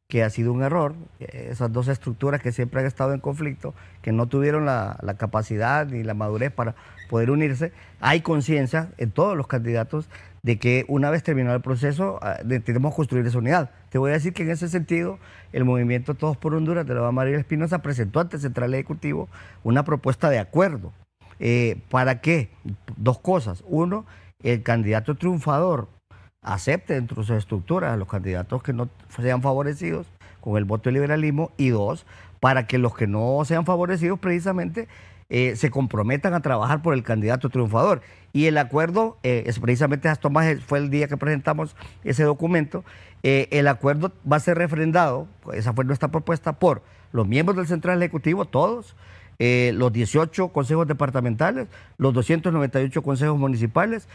S2: que ha sido un error, esas 2 estructuras que siempre han estado en conflicto, que no tuvieron la capacidad ni la madurez para poder unirse, hay conciencia en todos los candidatos de que una vez terminado el proceso tenemos que construir esa unidad. Te voy a decir que en ese sentido el movimiento Todos por Honduras de la María Espinosa presentó ante el Central Ejecutivo una propuesta de acuerdo. ¿Para qué? 2 cosas. Uno, el candidato triunfador acepte dentro de su estructura a los candidatos que no sean favorecidos con el voto del liberalismo, y 2, para que los que no sean favorecidos precisamente se comprometan a trabajar por el candidato triunfador. Y el acuerdo, es precisamente, Tomás, fue el día que presentamos ese documento, el acuerdo va a ser refrendado, esa fue nuestra propuesta, por los miembros del Central Ejecutivo, todos, los 18 consejos departamentales, los 298 consejos municipales,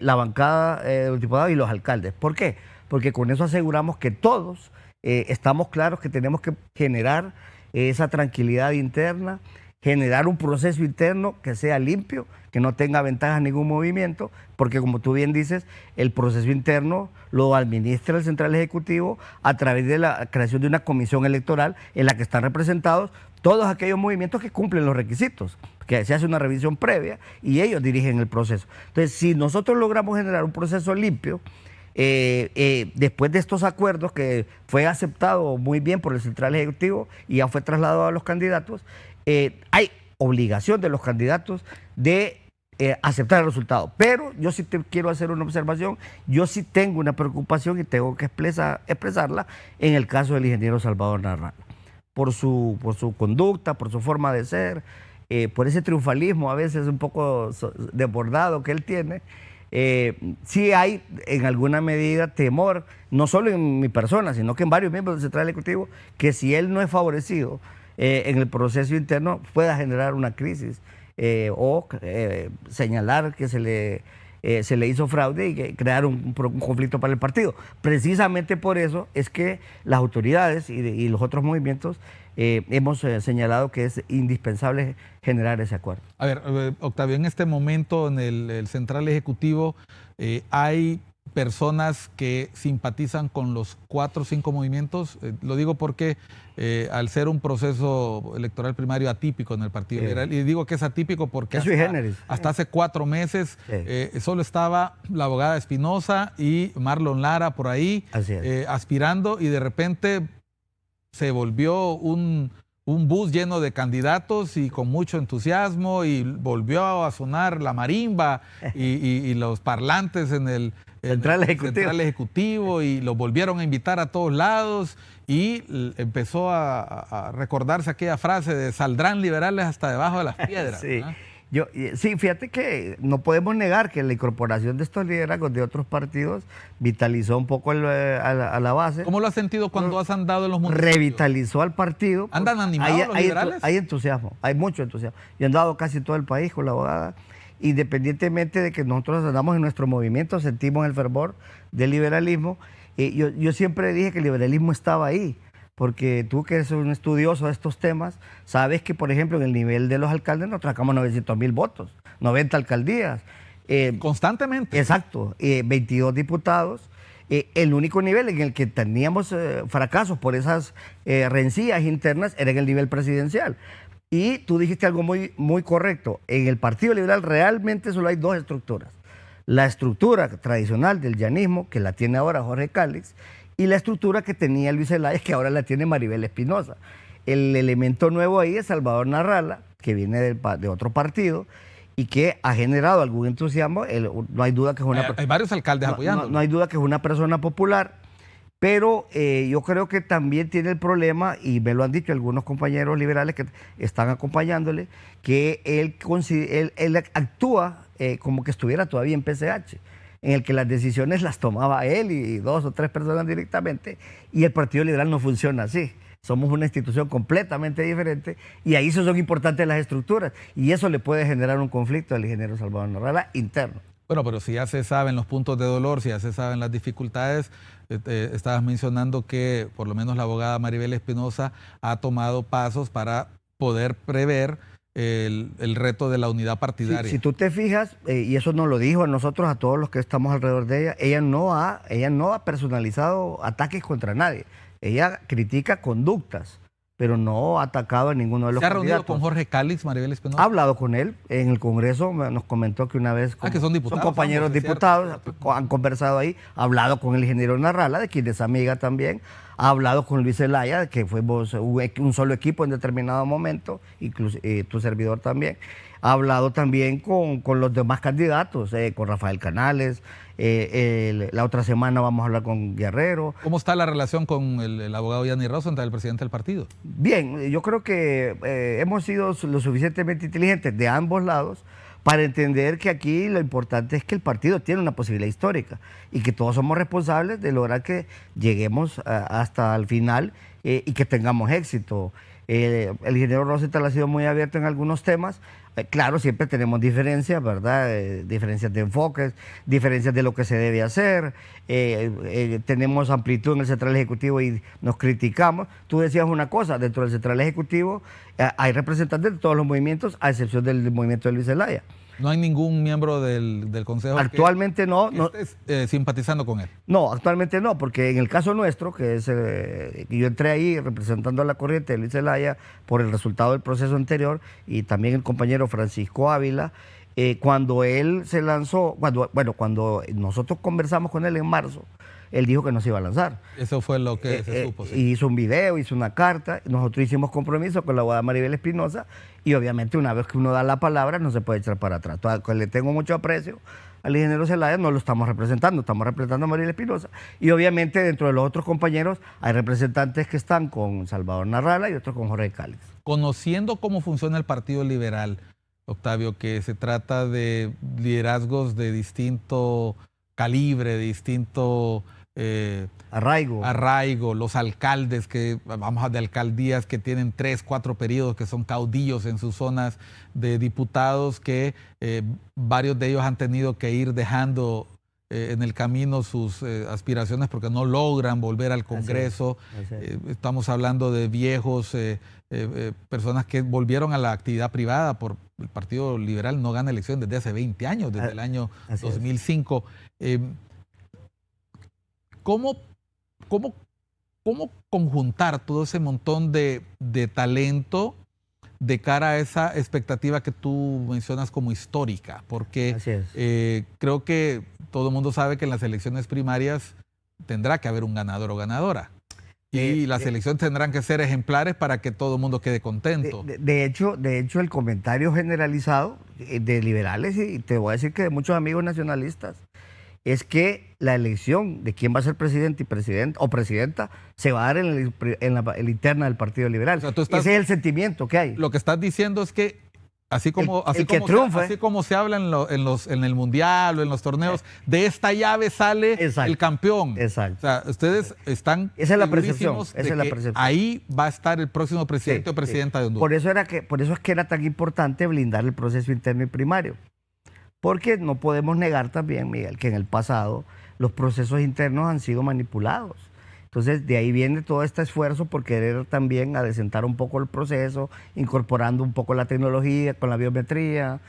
S2: la bancada de los diputados y los alcaldes. ¿Por qué? Porque con eso aseguramos que todos estamos claros que tenemos que generar esa tranquilidad interna, generar un proceso interno que sea limpio, que no tenga ventajas ningún movimiento, porque como tú bien dices, el proceso interno lo administra el Central Ejecutivo a través de la creación de una comisión electoral en la que están representados todos aquellos movimientos que cumplen los requisitos, que se hace una revisión previa y ellos dirigen el proceso. Entonces, si nosotros logramos generar un proceso limpio, después de estos acuerdos que fue aceptado muy bien por el Central Ejecutivo y ya fue trasladado a los candidatos, hay obligación de los candidatos de aceptar el resultado. Pero yo sí te quiero hacer una observación, yo sí tengo una preocupación y tengo que expresarla en el caso del ingeniero Salvador Narrala. Por su conducta, por su forma de ser, por ese triunfalismo a veces un poco desbordado que él tiene. Sí hay en alguna medida temor, no solo en mi persona, sino que en varios miembros del Central Ejecutivo, que si él no es favorecido en el proceso interno pueda generar una crisis o señalar que se le hizo fraude y crear un conflicto para el partido. Precisamente por eso es que las autoridades y los otros movimientos hemos señalado que es indispensable generar ese acuerdo.
S1: A ver, Octavio, en este momento en el Central Ejecutivo hay personas que simpatizan con los 4 o 5 movimientos. Lo digo porque al ser un proceso electoral primario atípico en el Partido Liberal, y digo que es atípico porque hasta hace 4 meses solo estaba la abogada Espinosa y Marlon Lara por ahí aspirando, y de repente se volvió un bus lleno de candidatos y con mucho entusiasmo, y volvió a sonar la marimba y los parlantes en
S2: Central
S1: Ejecutivo, y los volvieron a invitar a todos lados, y empezó a recordarse aquella frase de saldrán liberales hasta debajo de las piedras.
S2: Sí.
S1: ¿Ah?
S2: Sí, fíjate que no podemos negar que la incorporación de estos liderazgos de otros partidos vitalizó un poco a la base.
S1: ¿Cómo lo has sentido cuando has andado en los municipios?
S2: Revitalizó al partido.
S1: ¿Andan animados los liberales?
S2: Hay entusiasmo, hay mucho entusiasmo. Yo he andado casi todo el país con la abogada, independientemente de que nosotros andamos en nuestro movimiento, sentimos el fervor del liberalismo. Yo siempre dije que el liberalismo estaba ahí, porque tú que eres un estudioso de estos temas, sabes que, por ejemplo, en el nivel de los alcaldes nos sacamos 900,000 votos, 90 alcaldías.
S1: Constantemente.
S2: Exacto, 22 diputados. El único nivel en el que teníamos fracasos por esas rencillas internas era en el nivel presidencial. Y tú dijiste algo muy, muy correcto. En el Partido Liberal realmente solo hay dos estructuras. La estructura tradicional del llanismo, que la tiene ahora Jorge Cálix, y la estructura que tenía Luis Zelaya, que ahora la tiene Maribel Espinosa. El elemento nuevo ahí es Salvador Narrala, que viene de otro partido y que ha generado algún entusiasmo. No hay duda que es una...
S1: Hay varios alcaldes apoyando.
S2: No hay duda que es una persona popular, pero yo creo que también tiene el problema, y me lo han dicho algunos compañeros liberales que están acompañándole, que él actúa como que estuviera todavía en PCH, en el que las decisiones las tomaba él y 2 o 3 personas directamente, y el Partido Liberal no funciona así. Somos una institución completamente diferente, y ahí son importantes las estructuras, y eso le puede generar un conflicto al ingeniero Salvador Narrala interno.
S1: Bueno, pero si ya se saben los puntos de dolor, si ya se saben las dificultades, estabas mencionando que por lo menos la abogada Maribel Espinosa ha tomado pasos para poder prever el reto de la unidad partidaria.
S2: Si tú te fijas, y eso nos lo dijo a nosotros, a todos los que estamos alrededor de ella no ha personalizado ataques contra nadie. Ella critica conductas, pero no ha atacado a ninguno de los candidatos.
S1: ¿Se ha reunido con Jorge Cálix, Maribel Espinosa?
S2: Ha hablado con él. En el Congreso nos comentó que una vez...
S1: que son diputados.
S2: Son compañeros diputados, han conversado ahí. Ha hablado con el ingeniero Narrala, de quien es amiga también. Ha hablado con Luis Zelaya, de que fuimos un solo equipo en determinado momento, incluso tu servidor también. Ha hablado también con los demás candidatos, con Rafael Canales. La otra semana vamos a hablar con Guerrero.
S1: ¿Cómo está la relación con el abogado Yanni Rosenthal, el presidente del partido?
S2: Bien, yo creo que hemos sido lo suficientemente inteligentes de ambos lados para entender que aquí lo importante es que el partido tiene una posibilidad histórica y que todos somos responsables de lograr que lleguemos hasta el final y que tengamos éxito. El ingeniero Rosenthal ha sido muy abierto en algunos temas. Claro, siempre tenemos diferencias, ¿verdad? Diferencias de enfoques, diferencias de lo que se debe hacer. Tenemos amplitud en el Central Ejecutivo y nos criticamos. Tú decías una cosa, dentro del Central Ejecutivo hay representantes de todos los movimientos, a excepción del movimiento de Luis Zelaya.
S1: ¿No hay ningún miembro del Consejo
S2: actualmente no
S1: esté simpatizando con él?
S2: No, actualmente no, porque en el caso nuestro, que es yo entré ahí representando a la corriente de Luis Zelaya por el resultado del proceso anterior, y también el compañero Francisco Ávila, cuando él se lanzó, cuando nosotros conversamos con él en marzo, él dijo que no se iba a lanzar.
S1: Eso fue lo que se supo. Sí.
S2: Hizo un video, hizo una carta, nosotros hicimos compromiso con la abogada Maribel Espinosa, y obviamente una vez que uno da la palabra no se puede echar para atrás. Le tengo mucho aprecio al ingeniero Zelaya, no lo estamos representando a Maribel Espinosa, y obviamente dentro de los otros compañeros hay representantes que están con Salvador Narrala y otros con Jorge Cálix.
S1: Conociendo cómo funciona el Partido Liberal, Octavio, que se trata de liderazgos de distinto calibre, de distinto arraigo, los alcaldes, de alcaldías que tienen 3, 4 periodos, que son caudillos en sus zonas, de diputados que varios de ellos han tenido que ir dejando en el camino sus aspiraciones porque no logran volver al Congreso. Así es. Estamos hablando de viejos, personas que volvieron a la actividad privada por el Partido Liberal no gana elecciones desde hace 20 años, desde el año 2005. ¿Cómo conjuntar todo ese montón de talento de cara a esa expectativa que tú mencionas como histórica? Porque creo que todo el mundo sabe que en las elecciones primarias tendrá que haber un ganador o ganadora. Y las elecciones tendrán que ser ejemplares para que todo el mundo quede contento.
S2: De hecho, el comentario generalizado de liberales, y te voy a decir que de muchos amigos nacionalistas, es que la elección de quién va a ser presidente y presidenta o presidenta se va a dar en la interna del Partido Liberal.
S1: O sea,
S2: ese es el sentimiento que hay.
S1: Lo que estás diciendo es que así como se habla en el Mundial o en los torneos, de esta llave sale el campeón.
S2: Exacto.
S1: O sea, ustedes están
S2: esa es la percepción.
S1: Ahí va a estar el próximo presidente o presidenta de Honduras.
S2: Por eso es que era tan importante blindar el proceso interno y primario. Porque no podemos negar también, Miguel, que en el pasado los procesos internos han sido manipulados. Entonces, de ahí viene todo este esfuerzo por querer también adecentar un poco el proceso, incorporando un poco la tecnología con la biometría,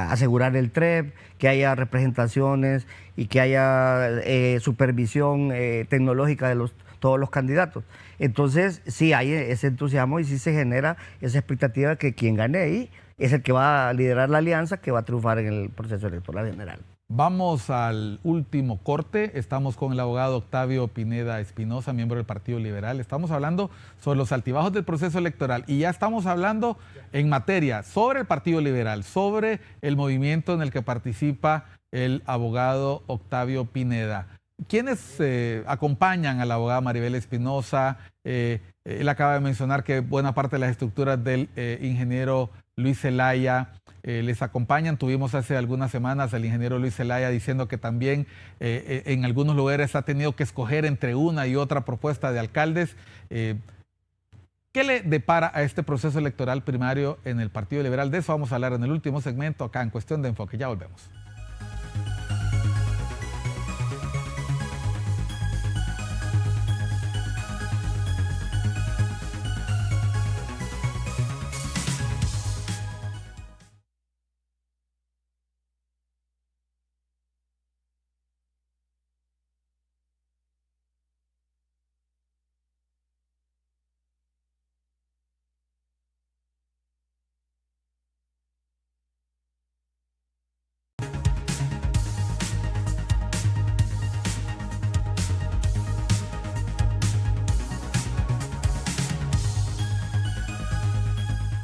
S2: asegurar el TREP, que haya representaciones y que haya supervisión tecnológica de todos los candidatos. Entonces, sí hay ese entusiasmo y sí se genera esa expectativa de que quien gane ahí es el que va a liderar la alianza, que va a triunfar en el proceso electoral general.
S1: Vamos al último corte. Estamos con el abogado Octavio Pineda Espinosa, miembro del Partido Liberal. Estamos hablando sobre los altibajos del proceso electoral y ya estamos hablando en materia sobre el Partido Liberal, sobre el movimiento en el que participa el abogado Octavio Pineda. ¿Quiénes acompañan a la abogada Maribel Espinosa? Él acaba de mencionar que buena parte de las estructuras del ingeniero Luis Zelaya les acompañan. Tuvimos hace algunas semanas al ingeniero Luis Zelaya diciendo que también en algunos lugares ha tenido que escoger entre una y otra propuesta de alcaldes. ¿Qué le depara a este proceso electoral primario en el Partido Liberal? De eso vamos a hablar en el último segmento acá en Cuestión de Enfoque. Ya volvemos.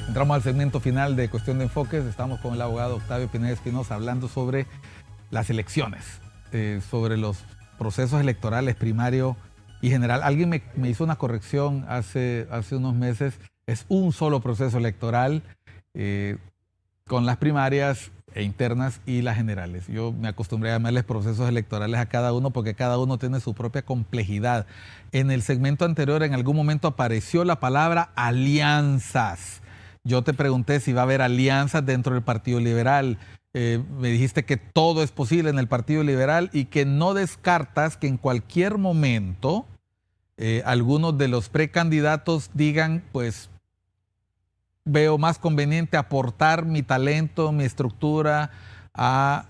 S1: Entramos al segmento final de Cuestión de Enfoques. Estamos con el abogado Octavio Pineda Espinosa hablando sobre las elecciones, sobre los procesos electorales primario y general. Alguien me hizo una corrección hace unos meses. Es un solo proceso electoral con las primarias e internas y las generales. Yo me acostumbré a llamarles procesos electorales a cada uno porque cada uno tiene su propia complejidad. En el segmento anterior, en algún momento apareció la palabra alianzas. Yo te pregunté si va a haber alianzas dentro del Partido Liberal. Me dijiste que todo es posible en el Partido Liberal y que no descartas que en cualquier momento algunos de los precandidatos digan, pues, veo más conveniente aportar mi talento, mi estructura a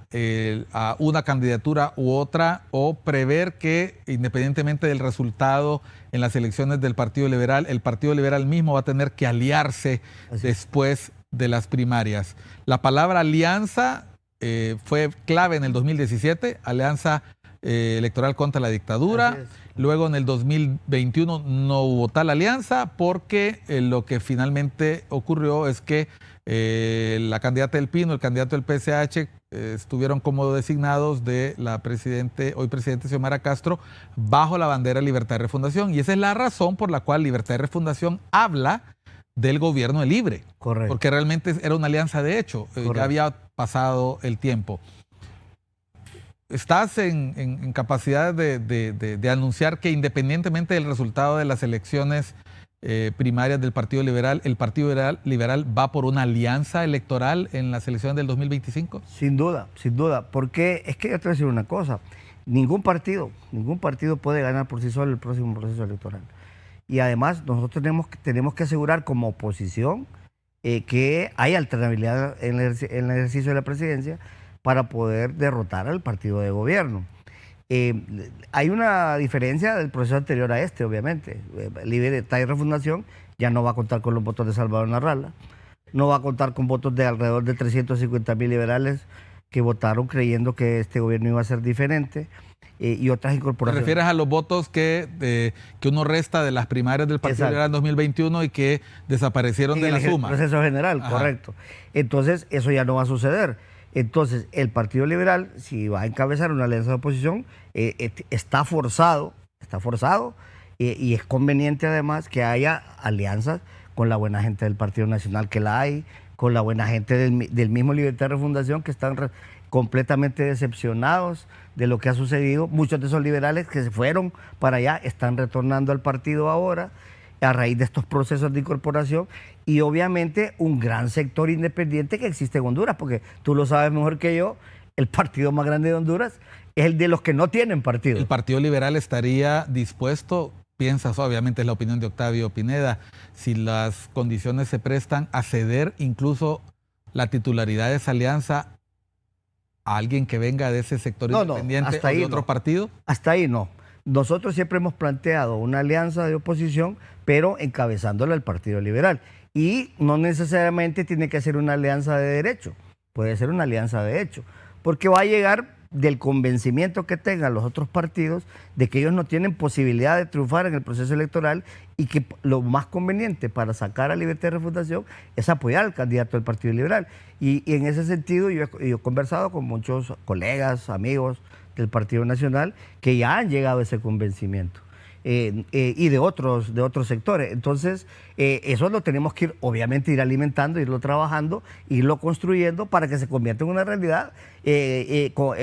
S1: una candidatura u otra, o prever que, independientemente del resultado en las elecciones del Partido Liberal, el Partido Liberal mismo va a tener que aliarse después de las primarias. La palabra alianza fue clave en el 2017, alianza electoral contra la dictadura. Luego en el 2021 no hubo tal alianza porque lo que finalmente ocurrió es que la candidata del Pino, el candidato del PSH, estuvieron como designados de la hoy presidente Xiomara Castro, bajo la bandera Libertad y Refundación. Y esa es la razón por la cual Libertad y Refundación habla del gobierno libre.
S2: Correcto.
S1: Porque realmente era una alianza de hecho. Ya había pasado el tiempo. ¿Estás en capacidad de anunciar que independientemente del resultado de las elecciones primarias del Partido Liberal, el Partido Liberal va por una alianza electoral en las elecciones del 2025?
S2: Sin duda, porque es que yo te voy a decir una cosa, ningún partido puede ganar por sí solo el próximo proceso electoral. Y además nosotros tenemos que asegurar como oposición que hay alternabilidad en el ejercicio de la presidencia para poder derrotar al partido de gobierno. Hay una diferencia del proceso anterior a este, obviamente. Libertad y Refundación ya no va a contar con los votos de Salvador Narrala, no va a contar con votos de alrededor de 350,000 liberales que votaron creyendo que este gobierno iba a ser diferente, y otras incorporaciones.
S1: ¿Te refieres a los votos que uno resta de las primarias del Partido Liberal en 2021 y que desaparecieron de la suma?
S2: En el proceso general, correcto. Entonces, eso ya no va a suceder. Entonces, el Partido Liberal, si va a encabezar una alianza de oposición, está forzado, y es conveniente además que haya alianzas con la buena gente del Partido Nacional, que la hay, con la buena gente del mismo Libertad de Refundación, que están completamente decepcionados de lo que ha sucedido. Muchos de esos liberales que se fueron para allá están retornando al partido ahora a raíz de estos procesos de incorporación, y obviamente un gran sector independiente que existe en Honduras, porque tú lo sabes mejor que yo, el partido más grande de Honduras es el de los que no tienen partido.
S1: ¿El Partido Liberal estaría dispuesto, piensas, obviamente es la opinión de Octavio Pineda, si las condiciones se prestan, a ceder incluso la titularidad de esa alianza a alguien que venga de ese sector independiente o de otro partido?
S2: Hasta ahí no. Nosotros siempre hemos planteado una alianza de oposición, pero encabezándola el Partido Liberal. Y no necesariamente tiene que ser una alianza de derecho, puede ser una alianza de hecho, porque va a llegar del convencimiento que tengan los otros partidos de que ellos no tienen posibilidad de triunfar en el proceso electoral, y que lo más conveniente para sacar a Libertad de Refundación es apoyar al candidato del Partido Liberal. Y en ese sentido yo he conversado con muchos colegas, amigos del Partido Nacional que ya han llegado a ese convencimiento. Y de otros sectores. Entonces, eso lo tenemos que obviamente ir alimentando, irlo trabajando, irlo construyendo para que se convierta en una realidad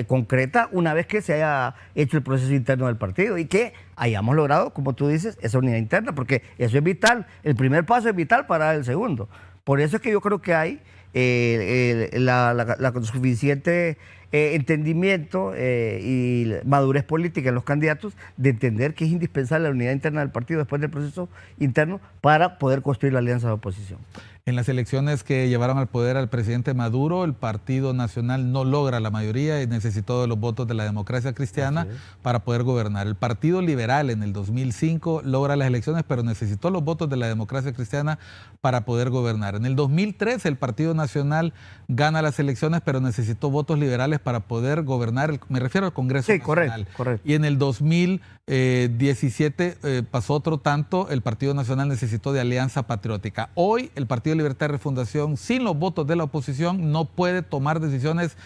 S2: concreta una vez que se haya hecho el proceso interno del partido y que hayamos logrado, como tú dices, esa unidad interna, porque eso es vital. El primer paso es vital para el segundo. Por eso es que yo creo que hay la suficiente entendimiento y madurez política en los candidatos de entender que es indispensable la unidad interna del partido después del proceso interno para poder construir la alianza de oposición.
S1: En las elecciones que llevaron al poder al presidente Maduro, el Partido Nacional no logra la mayoría y necesitó de los votos de la Democracia Cristiana para poder gobernar. El Partido Liberal en el 2005 logra las elecciones, pero necesitó los votos de la Democracia Cristiana para poder gobernar. En el 2013 el Partido Nacional gana las elecciones, pero necesitó votos liberales para poder gobernar. Me refiero al Congreso Nacional.
S2: Correcto.
S1: Y en el 2017 pasó otro tanto, el Partido Nacional necesitó de Alianza Patriótica. Hoy el Partido Libertad de Refundación, sin los votos de la oposición, no puede tomar decisiones,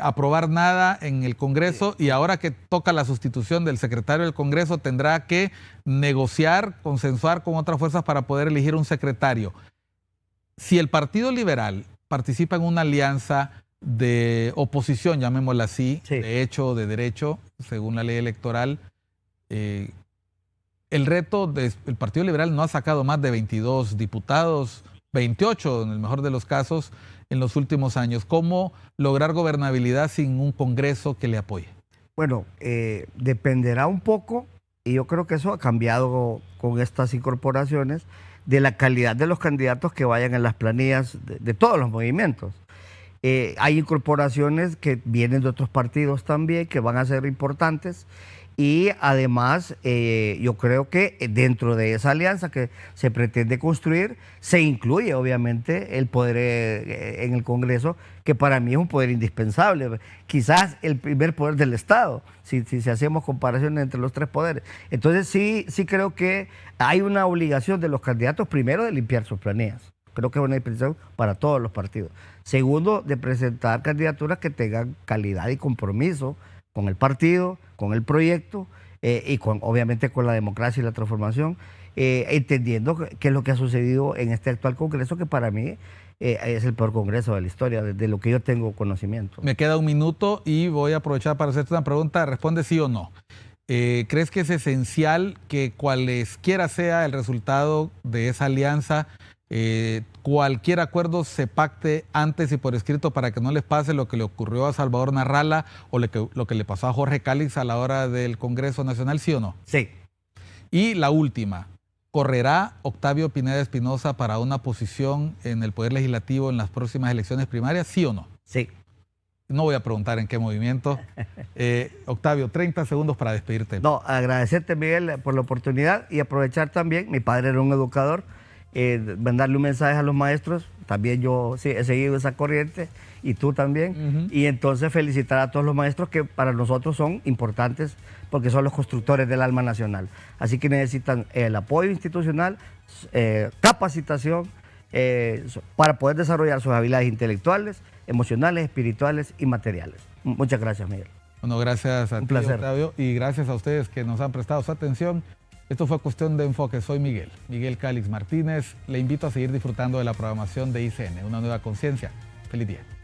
S1: aprobar nada en el Congreso, y ahora que toca la sustitución del secretario del Congreso tendrá que negociar, consensuar con otras fuerzas para poder elegir un secretario. Si el Partido Liberal participa en una alianza de oposición, llamémosla así, de hecho o de derecho, según la ley electoral, el reto del Partido Liberal no ha sacado más de 22 diputados, 28 en el mejor de los casos, en los últimos años. ¿Cómo lograr gobernabilidad sin un Congreso que le apoye?
S2: Bueno, dependerá un poco, y yo creo que eso ha cambiado con estas incorporaciones, de la calidad de los candidatos que vayan en las planillas de todos los movimientos. Hay incorporaciones que vienen de otros partidos también, que van a ser importantes, y además yo creo que dentro de esa alianza que se pretende construir se incluye obviamente el poder en el Congreso, que para mí es un poder indispensable, quizás el primer poder del Estado, si hacemos comparaciones entre los tres poderes. Entonces sí creo que hay una obligación de los candidatos, primero, de limpiar sus planillas. Creo que es una dispensación para todos los partidos. Segundo, de presentar candidaturas que tengan calidad y compromiso con el partido, con el proyecto y obviamente con la democracia y la transformación, entendiendo qué es lo que ha sucedido en este actual Congreso, que para mí es el peor Congreso de la historia, de lo que yo tengo conocimiento.
S1: Me queda un minuto y voy a aprovechar para hacerte una pregunta. Responde sí o no. ¿Crees que es esencial que cualesquiera sea el resultado de esa alianza, cualquier acuerdo se pacte antes y por escrito para que no les pase lo que le ocurrió a Salvador Narrala o lo que le pasó a Jorge Cálix a la hora del Congreso Nacional, sí o no?
S2: Sí.
S1: Y la última, ¿correrá Octavio Pineda Espinosa para una posición en el Poder Legislativo en las próximas elecciones primarias, sí o no?
S2: Sí.
S1: No voy a preguntar en qué movimiento. Octavio, 30 segundos para despedirte.
S2: No, agradecerte, Miguel, por la oportunidad y aprovechar también, mi padre era un educador, mandarle un mensaje a los maestros, también yo he seguido esa corriente y tú también, y entonces felicitar a todos los maestros que para nosotros son importantes porque son los constructores del alma nacional. Así que necesitan el apoyo institucional, capacitación para poder desarrollar sus habilidades intelectuales, emocionales, espirituales y materiales. Muchas gracias, Miguel.
S1: Bueno, gracias a ti, Octavio, y gracias a ustedes que nos han prestado su atención. Esto fue Cuestión de Enfoque. Soy Miguel Calix Martínez. Le invito a seguir disfrutando de la programación de ICN, Una Nueva Conciencia. Feliz día.